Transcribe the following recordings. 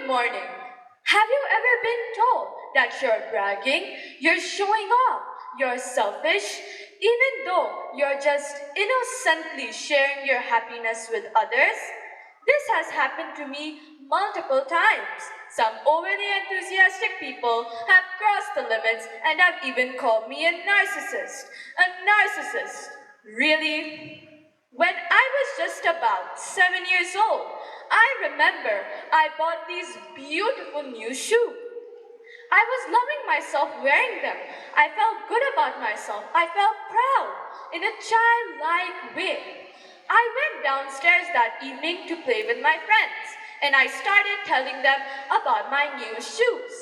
Good morning. Have you ever been told that you're bragging, you're showing off, you're selfish, even though you're just innocently sharing your happiness with others? This has happened to me multiple times. Some overly enthusiastic people have crossed the limits and have even called me a narcissist. A narcissist? Really? When I was just about 7 years old, I remember I bought these beautiful new shoes. I was loving myself wearing them. I felt good about myself. I felt proud in a childlike way. I went downstairs that evening to play with my friends, and I started telling them about my new shoes.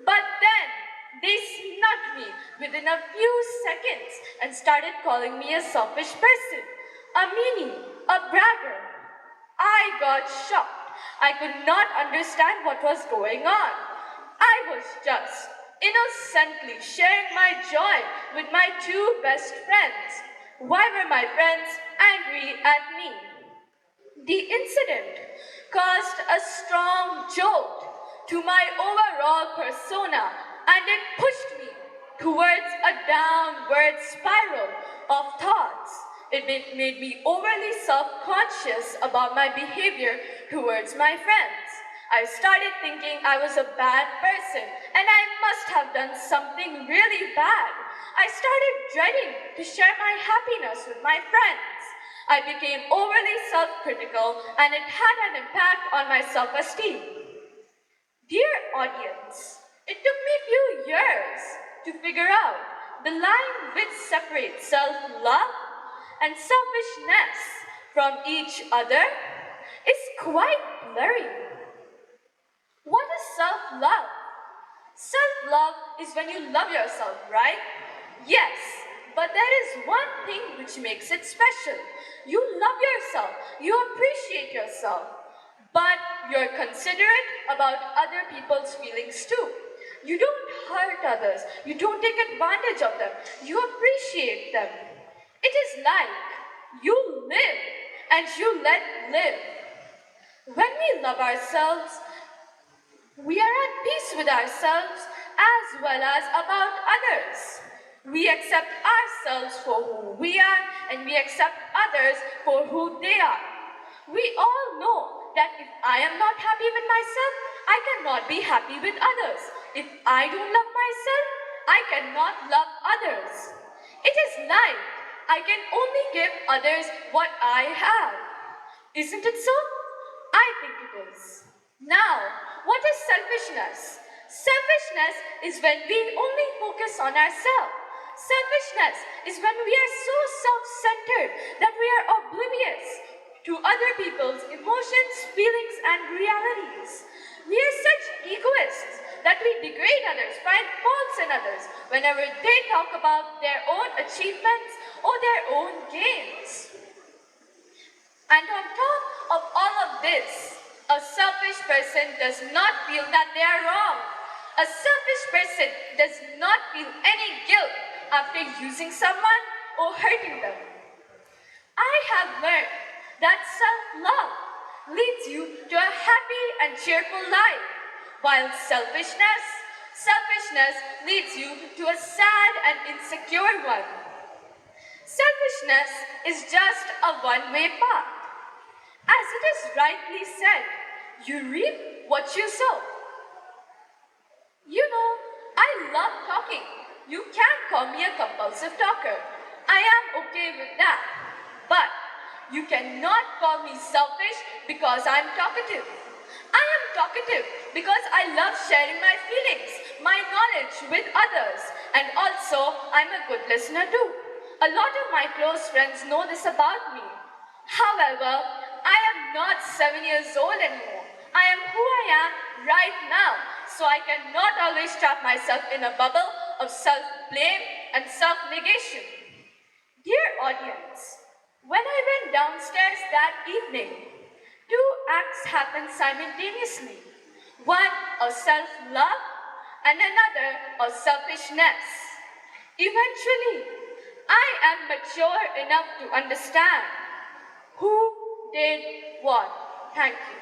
But then they snubbed me within a few seconds and started calling me a selfish person, a meanie, a bragger. I got shocked. I could not understand what was going on. I was just innocently sharing my joy with my two best friends. Why were my friends angry at me? The incident caused a strong jolt to my overall persona, and it pushed me towards a downward spiral of thoughts. It made me overly self-conscious about my behavior towards my friends. I started thinking I was a bad person and I must have done something really bad. I started dreading to share my happiness with my friends. I became overly self-critical and it had an impact on my self-esteem. Dear audience, it took me a few years to figure out the line which separates self-love and selfishness from each other is quite blurry. What is self-love? Self-love is when you love yourself, right? Yes, but there is one thing which makes it special. You love yourself, you appreciate yourself, but you're considerate about other people's feelings too. You don't hurt others, you don't take advantage of them, you appreciate them. It is like you live and you let live. When we love ourselves, we are at peace with ourselves as well as about others. We accept ourselves for who we are and we accept others for who they are. We all know that if I am not happy with myself, I cannot be happy with others. If I don't love myself, I cannot love others. It is like I can only give others what I have. Isn't it so? I think it is. Now, what is selfishness? Selfishness is when we only focus on ourselves. Selfishness is when we are so self-centered that we are oblivious to other people's emotions, feelings, and realities. We are such egoists that we degrade others, find faults in others whenever they talk about their own achievements or their own gains. And on top of all of this, a selfish person does not feel that they are wrong. A selfish person does not feel any guilt after using someone or hurting them. I have learned that self-love leads you to a happy and cheerful life, while selfishness leads you to a sad and insecure one. Selfishness is just a one-way path. As it is rightly said, you reap what you sow. You know, I love talking. You can't call me a compulsive talker. I am okay with that. But you cannot call me selfish because I'm talkative. I am talkative because I love sharing my feelings, my knowledge with others, and also I'm a good listener too. A lot of my close friends know this about me. However, I am not 7 years old anymore. I am who I am right now, so I cannot always trap myself in a bubble of self-blame and self-negation. Dear audience, when I went downstairs that evening, two acts happened simultaneously. One of self-love and another of selfishness. Eventually, I am mature enough to understand who did what. Thank you.